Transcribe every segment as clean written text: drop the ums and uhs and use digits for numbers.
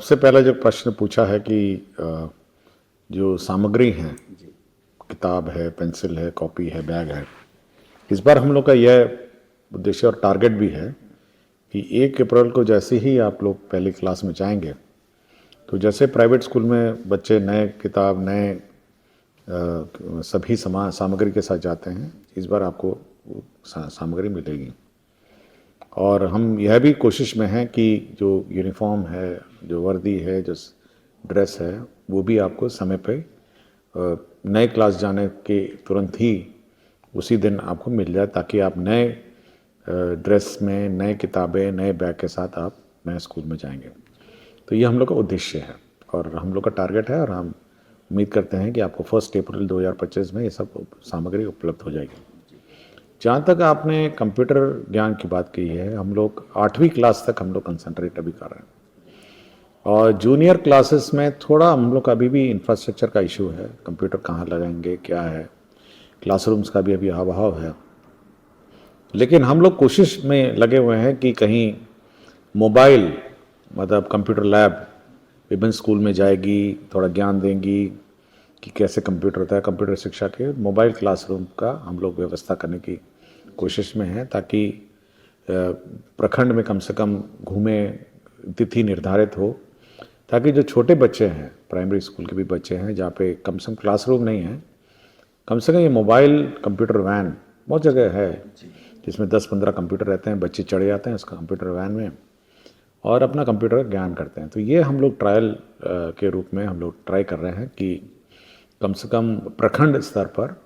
सबसे पहला जो प्रश्न पूछा है कि जो सामग्री है, किताब है, पेंसिल है, कॉपी है, बैग है, इस बार हम लोग का यह उद्देश्य और टारगेट भी है कि 1 अप्रैल को जैसे ही आप लोग पहली क्लास में जाएंगे, तो जैसे प्राइवेट स्कूल में बच्चे नए किताब, नए सभी सामग्री के साथ जाते हैं, इस बार आपको सामग्री मिलेगी। और हम यह भी कोशिश में हैं कि जो यूनिफॉर्म है, जो वर्दी है, जो ड्रेस है, वो भी आपको समय पे नए क्लास जाने के तुरंत ही उसी दिन आपको मिल जाए, ताकि आप नए ड्रेस में, नए किताबें, नए बैग के साथ आप नए स्कूल में जाएंगे। तो ये हम लोग का उद्देश्य है और हम लोग का टारगेट है, और हम उम्मीद करते हैं कि आपको 1 अप्रैल 2025 में ये सब सामग्री उपलब्ध हो जाएगी। जहाँ तक आपने कंप्यूटर ज्ञान की बात की है, हम लोग 8वीं क्लास तक हम लोग कंसंट्रेट अभी कर रहे हैं, और जूनियर क्लासेस में थोड़ा हम लोग का अभी भी इंफ्रास्ट्रक्चर का इशू है। कंप्यूटर कहाँ लगाएंगे, क्या है, क्लासरूम्स का भी अभी अभाव है। लेकिन हम लोग कोशिश में लगे हुए हैं कि कहीं मोबाइल, मतलब कंप्यूटर लैब विभिन्न स्कूल में जाएगी, थोड़ा ज्ञान देंगी कि कैसे कंप्यूटर होता है। कंप्यूटर शिक्षा के मोबाइल क्लासरूम का हम लोग व्यवस्था करने की कोशिश में हैं, ताकि प्रखंड में कम से कम घूमें, तिथि निर्धारित हो, ताकि जो छोटे बच्चे हैं, प्राइमरी स्कूल के भी बच्चे हैं, जहाँ पे कम से कम क्लासरूम नहीं है, कम से कम ये मोबाइल कंप्यूटर वैन बहुत जगह है जिसमें 10-15 कंप्यूटर रहते हैं, बच्चे चढ़े जाते हैं उस कंप्यूटर वैन में और अपना कंप्यूटर का ज्ञान करते हैं। तो ये हम लोग ट्रायल के रूप में हम लोग ट्राई कर रहे हैं कि कम से कम प्रखंड स्तर पर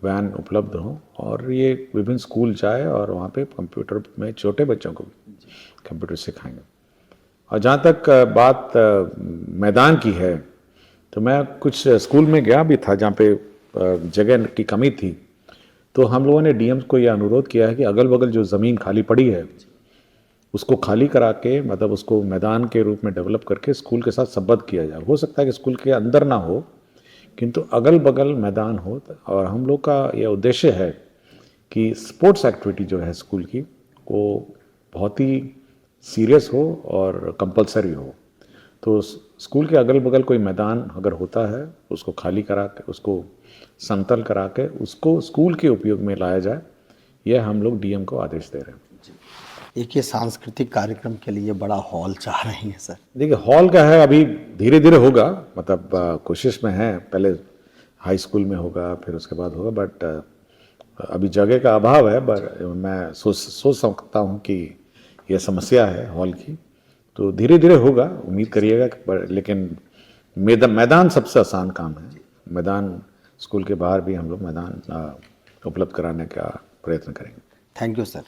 वैन उपलब्ध हो और ये विभिन्न स्कूल जाए और वहाँ पे कंप्यूटर में छोटे बच्चों को कंप्यूटर सिखाएंगे। और जहाँ तक बात मैदान की है, तो मैं कुछ स्कूल में गया भी था जहाँ पे जगह की कमी थी, तो हम लोगों ने डीएम को यह अनुरोध किया है कि अगल बगल जो ज़मीन खाली पड़ी है उसको खाली करा के, मतलब उसको मैदान के रूप में डेवलप करके स्कूल के साथ संबद्ध किया जाए। हो सकता है कि स्कूल के अंदर ना हो, किंतु अगल बगल मैदान हो। और हम लोग का यह उद्देश्य है कि स्पोर्ट्स एक्टिविटी जो है स्कूल की, वो बहुत ही सीरियस हो और कंपलसरी हो। तो स्कूल के अगल बगल कोई मैदान अगर होता है, उसको खाली करा के, उसको समतल करा के, उसको स्कूल के उपयोग में लाया जाए, यह हम लोग डीएम को आदेश दे रहे हैं। एक ये सांस्कृतिक कार्यक्रम के लिए बड़ा हॉल चाह रही हैं सर? देखिए, हॉल का है, अभी धीरे धीरे होगा, मतलब कोशिश में है। पहले हाई स्कूल में होगा, फिर उसके बाद होगा, बट अभी जगह का अभाव है। बट मैं सोच सकता हूँ कि यह समस्या है हॉल की, तो धीरे धीरे होगा, उम्मीद करिएगा। लेकिन मैदान सबसे आसान काम है। मैदान स्कूल के बाहर भी हम लोग मैदान उपलब्ध कराने का प्रयत्न करेंगे। Thank you sir.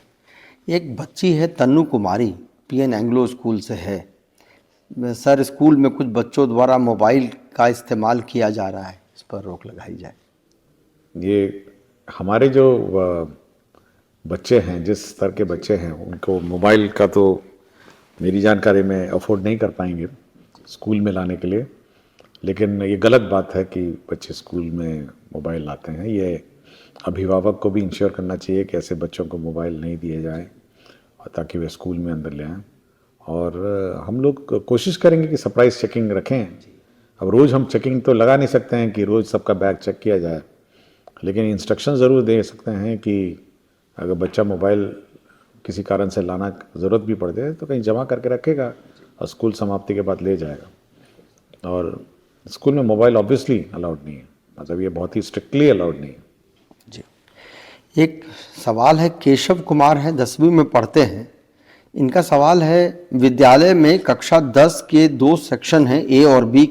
एक बच्ची है तन्नू कुमारी, पीएन एंग्लो स्कूल से है। सर, स्कूल में कुछ बच्चों द्वारा मोबाइल का इस्तेमाल किया जा रहा है, इस पर रोक लगाई जाए। ये हमारे जो बच्चे हैं, जिस स्तर के बच्चे हैं, उनको मोबाइल का तो मेरी जानकारी में अफोर्ड नहीं कर पाएंगे स्कूल में लाने के लिए। लेकिन ये गलत बात है कि बच्चे स्कूल में मोबाइल लाते हैं। ये अभिभावक को भी इंश्योर करना चाहिए कि ऐसे बच्चों को मोबाइल नहीं दिए जाए, और ताकि वे स्कूल में अंदर ले आएँ। और हम लोग कोशिश करेंगे कि सरप्राइज चेकिंग रखें। अब रोज़ हम चेकिंग तो लगा नहीं सकते हैं कि रोज़ सबका बैग चेक किया जाए, लेकिन इंस्ट्रक्शन ज़रूर दे सकते हैं कि अगर बच्चा मोबाइल किसी कारण से लाना ज़रूरत भी पड़ जाए तो कहीं जमा करके रखेगा और स्कूल समाप्ति के बाद ले जाएगा। और स्कूल में मोबाइल ऑब्वियसली अलाउड नहीं है, मतलब ये बहुत ही स्ट्रिक्टली अलाउड नहीं है जी। एक सवाल है, केशव कुमार हैं, 10वीं में पढ़ते हैं। इनका सवाल है, विद्यालय में कक्षा 10 के 2 सेक्शन हैं, ए और बी,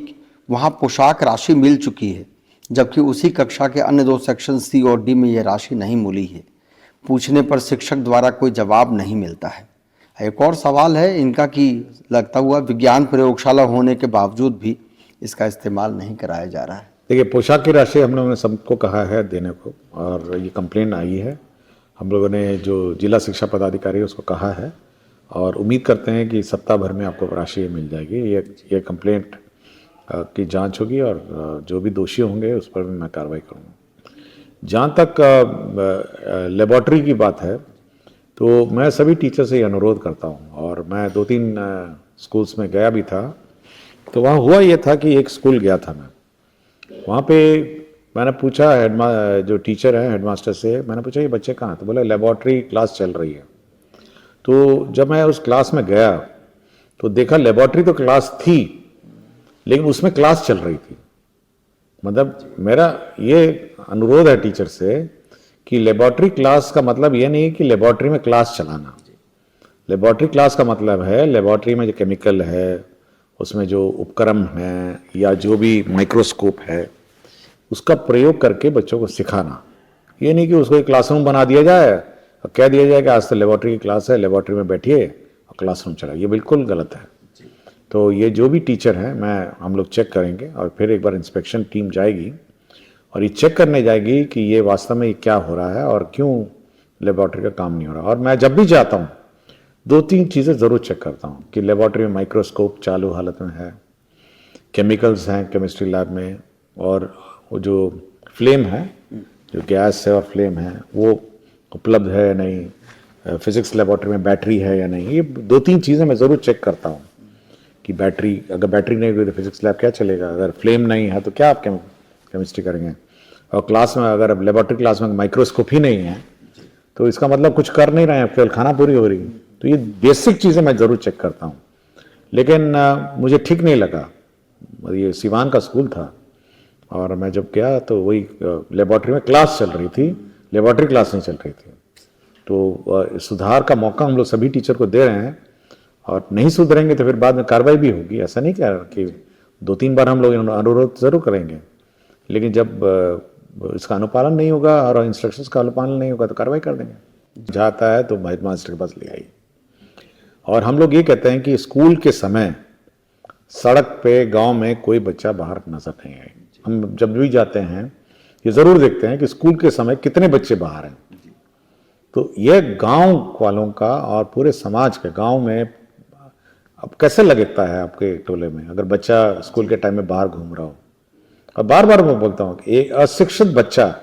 वहाँ पोशाक राशि मिल चुकी है, जबकि उसी कक्षा के अन्य 2 सेक्शन सी और डी में यह राशि नहीं मिली है। पूछने पर शिक्षक द्वारा कोई जवाब नहीं मिलता है। एक और सवाल है इनका कि लगता हुआ विज्ञान प्रयोगशाला होने के बावजूद भी इसका इस्तेमाल नहीं कराया जा रहा है। देखिए, पोशाक की राशि हम लोगों ने सबको कहा है देने को, और ये कंप्लेंट आई है। हम लोगों ने जो जिला शिक्षा पदाधिकारी है उसको कहा है, और उम्मीद करते हैं कि सप्ताह भर में आपको राशि मिल जाएगी। ये कंप्लेंट की जांच होगी और जो भी दोषी होंगे उस पर भी मैं कार्रवाई करूँगा। जहाँ तक लेबॉर्ट्री की बात है, तो मैं सभी टीचर से ये अनुरोध करता हूँ, और मैं 2-3 स्कूल्स में गया भी था, तो वहाँ हुआ ये था कि एक स्कूल गया था मैं, वहाँ पे मैंने पूछा जो टीचर है हेडमास्टर से, मैंने पूछा ये बच्चे कहाँ हैं? तो बोले लेबॉर्ट्री क्लास चल रही है। तो जब मैं उस क्लास में गया तो देखा लेबॉर्ट्री तो क्लास थी, लेकिन उसमें क्लास चल रही थी। मतलब मेरा ये अनुरोध है टीचर से कि लेबॉर्ट्री क्लास का मतलब ये नहीं कि लेबॉर्ट्री में क्लास चलाना। लेबॉर्ट्री क्लास का मतलब है लेबॉर्ट्री में जो केमिकल है, उसमें जो उपकरण है या जो भी माइक्रोस्कोप है, उसका प्रयोग करके बच्चों को सिखाना। ये नहीं कि उसको एक क्लासरूम बना दिया जाए और कह दिया जाए कि आज तो लेबॉर्ट्री की क्लास है, लेबॉर्ट्री में बैठिए और क्लासरूम चलाइए। ये बिल्कुल गलत है। तो ये जो भी टीचर हैं, हम लोग चेक करेंगे और फिर एक बार इंस्पेक्शन टीम जाएगी और ये चेक करने जाएगी कि ये वास्तव में क्या हो रहा है और क्यों लेबॉर्ट्री का काम नहीं हो रहा। और मैं जब भी जाता हूँ 2-3 चीज़ें ज़रूर चेक करता हूँ कि लेबॉर्ट्री में माइक्रोस्कोप चालू हालत में है, केमिकल्स हैं केमिस्ट्री लैब में, और वो जो फ्लेम है, जो गैस है और फ्लेम है, वो उपलब्ध है या नहीं, फिजिक्स लेबॉर्ट्री में बैटरी है या नहीं। ये 2-3 चीज़ें मैं ज़रूर चेक करता हूँ कि बैटरी, अगर बैटरी नहीं हुई तो फिजिक्स लैब क्या चलेगा, अगर फ्लेम नहीं है तो क्या आप केमिस्ट्री करेंगे। और क्लास में अगर लेबॉर्ट्री क्लास में माइक्रोस्कोप ही नहीं है तो इसका मतलब कुछ कर नहीं रहे हैं, केवल खाना पूरी हो रही है। तो ये बेसिक चीज़ें मैं ज़रूर चेक करता हूँ। लेकिन मुझे ठीक नहीं लगा। ये सिवान का स्कूल था और मैं जब गया तो वही लेबॉर्ट्री में क्लास चल रही थी, लेबॉर्ट्री क्लास नहीं चल रही थी। तो सुधार का मौका हम लोग सभी टीचर को दे रहे हैं, और नहीं सुधरेंगे तो फिर बाद में कार्रवाई भी होगी। ऐसा नहीं कह रहा कि 2-3 बार हम लोग अनुरोध ज़रूर करेंगे, लेकिन जब इसका अनुपालन नहीं होगा और इंस्ट्रक्शंस का अनुपालन नहीं होगा तो कार्रवाई कर देंगे। जाता है तो हेडमास्टर के पास ले आइए। और हम लोग ये कहते हैं कि स्कूल के समय सड़क पे गांव में कोई बच्चा बाहर नजर नहीं आए। हम जब भी जाते हैं ये ज़रूर देखते हैं कि स्कूल के समय कितने बच्चे बाहर हैं। तो यह गांव वालों का और पूरे समाज के, गांव में अब कैसे लगता है आपके टोले में अगर बच्चा स्कूल के टाइम में बाहर घूम रहा हो। और बार बार मैं बोलता हूँ कि एक अशिक्षित बच्चा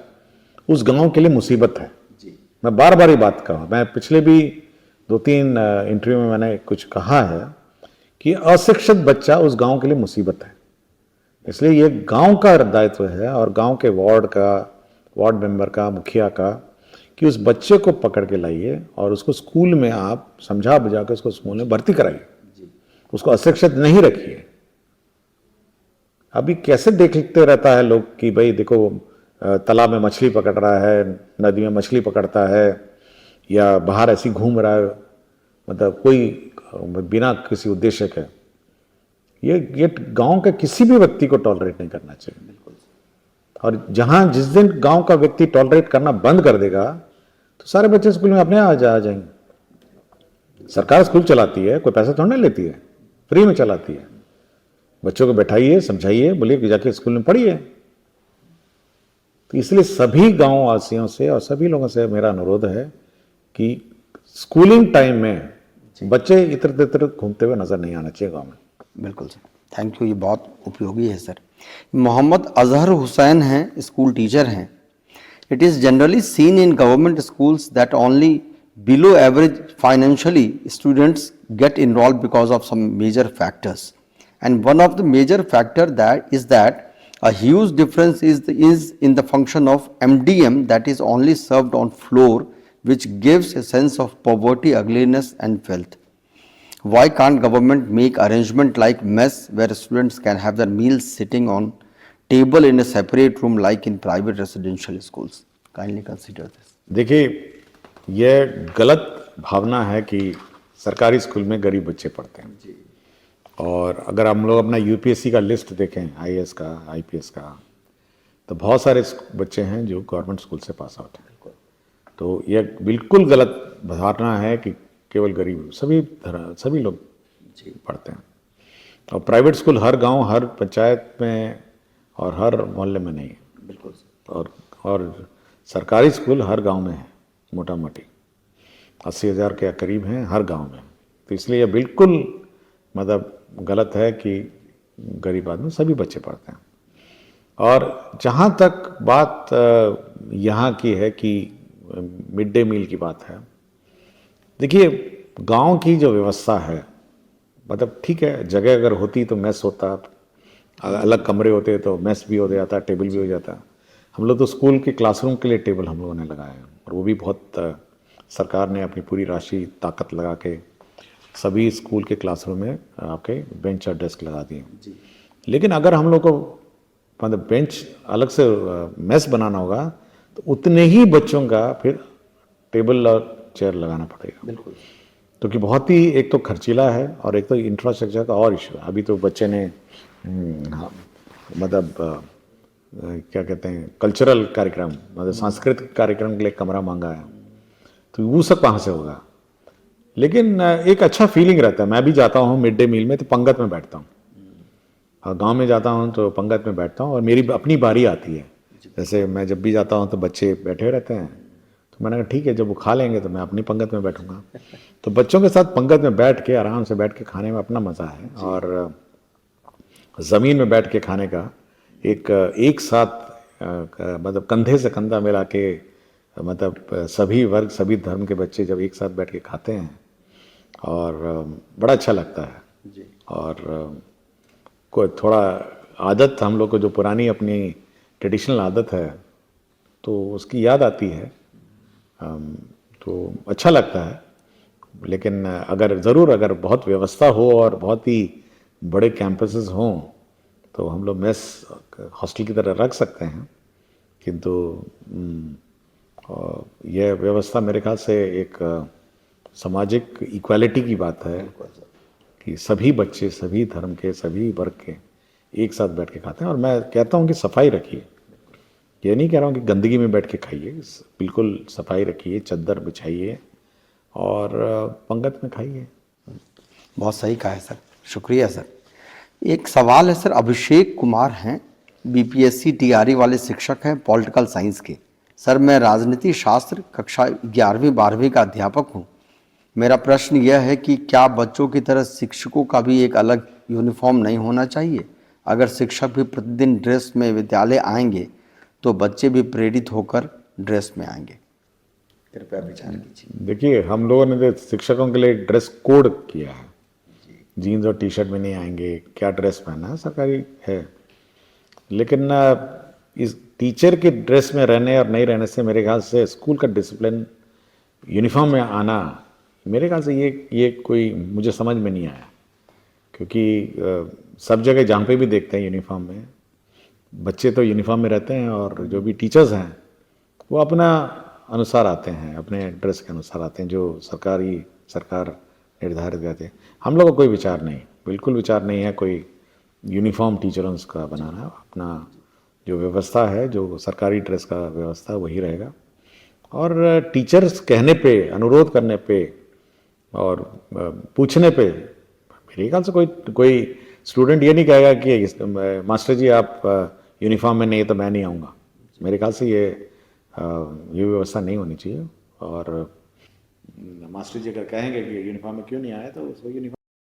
उस गांव के लिए मुसीबत है। मैं बार बार ये बात कहा, मैं पिछले भी 2-3 इंटरव्यू में मैंने कुछ कहा है कि अशिक्षित बच्चा उस गांव के लिए मुसीबत है। इसलिए ये गांव का दायित्व है और गांव के वार्ड मेंबर का, मुखिया का, कि उस बच्चे को पकड़ के लाइए और उसको स्कूल में आप समझा बुझा के उसको स्कूल में भर्ती कराइए, उसको अशिक्षित नहीं रखिए। अभी कैसे देखते रहता है लोग कि भाई देखो तालाब में मछली पकड़ रहा है, नदी में मछली पकड़ता है, या बाहर ऐसी घूम रहा है, मतलब कोई बिना किसी उद्देश्य के। ये गांव के किसी भी व्यक्ति को टॉलरेट नहीं करना चाहिए। और जहां जिस दिन गांव का व्यक्ति टॉलरेट करना बंद कर देगा तो सारे बच्चे स्कूल में अपने आ जाएंगे। सरकार स्कूल चलाती है, कोई पैसा थोड़ा नहीं लेती है, फ्री में चलाती है। बच्चों को बैठाइए, समझाइए, बोलिए कि जाके स्कूल में पढ़िए। तो इसलिए सभी गांव वासियों से और सभी लोगों से मेरा अनुरोध है कि स्कूलिंग टाइम में बच्चे इधर उधर घूमते हुए नजर नहीं आना चाहिए गांव में। बिल्कुल सर, थैंक यू, ये बहुत उपयोगी है सर। मोहम्मद अजहर हुसैन हैं, स्कूल टीचर हैं। It is generally seen in government schools that only below average financially students get involved because of some major factors, and one of the major factor that is that a huge difference is in the function of MDM that is only served on floor, which gives a sense of poverty, ugliness and filth. Why can't government make arrangement like mess where students can have their meals sitting on table in a separate room like in private residential schools? Kindly consider this. देखिए, यह गलत भावना है कि सरकारी school में गरीब बच्चे पढ़ते हैं। और अगर हम लोग अपना यूपीएससी का लिस्ट देखें, आईएएस का, आईपीएस का, तो बहुत सारे बच्चे हैं जो गवर्नमेंट स्कूल से पास आउट हैं। तो यह बिल्कुल गलत धारणा है कि केवल गरीब, सभी लोग पढ़ते हैं। और प्राइवेट स्कूल हर गांव, हर पंचायत में और हर मोहल्ले में नहीं है। बिल्कुल। और सरकारी स्कूल हर गांव में है, मोटा मोटी 80,000 के करीब हैं हर गांव में। तो इसलिए यह बिल्कुल मतलब गलत है कि गरीब आदमी, सभी बच्चे पढ़ते हैं। और जहाँ तक बात यहाँ की है कि मिड डे मील की बात है, देखिए गांव की जो व्यवस्था है मतलब ठीक है, जगह अगर होती तो मेस होता, अलग कमरे होते तो मेस भी हो जाता, टेबल भी हो जाता। हम लोग तो स्कूल के क्लासरूम के लिए टेबल हम लोगों ने लगाया, और वो भी बहुत सरकार ने अपनी पूरी राशि ताकत लगा के सभी स्कूल के क्लासरूम में आपके बेंच और डेस्क लगा दिए। लेकिन अगर हम लोग को मतलब बेंच अलग से मेस बनाना होगा तो उतने ही बच्चों का फिर टेबल और चेयर लगाना पड़ेगा। बिल्कुल। क्योंकि बहुत ही एक तो खर्चीला है और एक तो इंफ्रास्ट्रक्चर का और इशू है। अभी तो बच्चे ने हाँ, मतलब क्या कहते हैं, कल्चरल कार्यक्रम मतलब सांस्कृतिक कार्यक्रम के लिए कमरा मांगा है, तो वो सब कहाँ से होगा। लेकिन एक अच्छा फीलिंग रहता है। मैं भी जाता हूँ मिड डे मील में तो पंगत में बैठता हूँ, और गांव में जाता हूँ तो पंगत में बैठता हूँ, और मेरी अपनी बारी आती है। जैसे मैं जब भी जाता हूँ तो बच्चे बैठे हुए रहते हैं, तो मैंने कहा ठीक है, जब वो खा लेंगे तो मैं अपनी पंगत में बैठूंगा। तो बच्चों के साथ पंगत में बैठ के आराम से बैठ के खाने में अपना मज़ा है, और ज़मीन में बैठ के खाने का एक साथ मतलब कंधे से कंधा मिला के मतलब सभी वर्ग सभी धर्म के बच्चे जब एक साथ बैठ के खाते हैं, और बड़ा अच्छा लगता है। और कोई थोड़ा आदत हम लोग को जो पुरानी अपनी ट्रेडिशनल आदत है तो उसकी याद आती है, तो अच्छा लगता है। लेकिन अगर ज़रूर अगर बहुत व्यवस्था हो और बहुत ही बड़े कैंपसेस हों तो हम लोग मेस हॉस्टल की तरह रख सकते हैं, किंतु यह व्यवस्था मेरे ख्याल से एक सामाजिक इक्वालिटी की बात है कि सभी बच्चे सभी धर्म के सभी वर्ग के एक साथ बैठ के खाते हैं। और मैं कहता हूँ कि सफाई रखिए, ये नहीं कह रहा हूँ कि गंदगी में बैठ के खाइए, बिल्कुल सफाई रखिए, चादर बिछाइए और पंगत में खाइए। बहुत सही कहा है सर, शुक्रिया सर। एक सवाल है सर, अभिषेक कुमार हैं, बीपीएससी टीआरई वाले शिक्षक हैं, पॉलिटिकल साइंस के। सर मैं राजनीति शास्त्र कक्षा 11वीं 12वीं का अध्यापक हूँ। मेरा प्रश्न यह है कि क्या बच्चों की तरह शिक्षकों का भी एक अलग यूनिफॉर्म नहीं होना चाहिए? अगर शिक्षक भी प्रतिदिन ड्रेस में विद्यालय आएंगे तो बच्चे भी प्रेरित होकर ड्रेस में आएंगे। कृपया विचार कीजिए। देखिए, हम लोगों ने तो शिक्षकों के लिए ड्रेस कोड किया है, जीन्स और टी शर्ट में नहीं आएंगे, क्या ड्रेस पहनना है सरकारी है। लेकिन इस टीचर के ड्रेस में रहने और नहीं रहने से मेरे ख्याल से स्कूल का डिसिप्लिन यूनिफॉर्म में आना मेरे ख्याल से ये कोई मुझे समझ में नहीं आया। क्योंकि सब जगह जहाँ पे भी देखते हैं यूनिफॉर्म में, बच्चे तो यूनिफॉर्म में रहते हैं और जो भी टीचर्स हैं वो अपना अनुसार आते हैं, अपने ड्रेस के अनुसार आते हैं जो सरकार निर्धारित करते हैं। हम लोग को कोई विचार नहीं, बिल्कुल विचार नहीं है कोई यूनिफॉर्म टीचरों का बनाना। अपना जो व्यवस्था है, जो सरकारी ड्रेस का व्यवस्था वही रहेगा। और टीचर्स कहने पे, अनुरोध करने पे और पूछने पे मेरे ख्याल से कोई स्टूडेंट ये नहीं कहेगा कि मास्टर जी आप यूनिफॉर्म में नहीं है तो मैं नहीं आऊँगा। मेरे ख्याल से ये व्यवस्था नहीं होनी चाहिए। और मास्टर जी अगर कहेंगे कि यूनिफॉर्म में क्यों नहीं आया तो उसको यूनिफॉर्म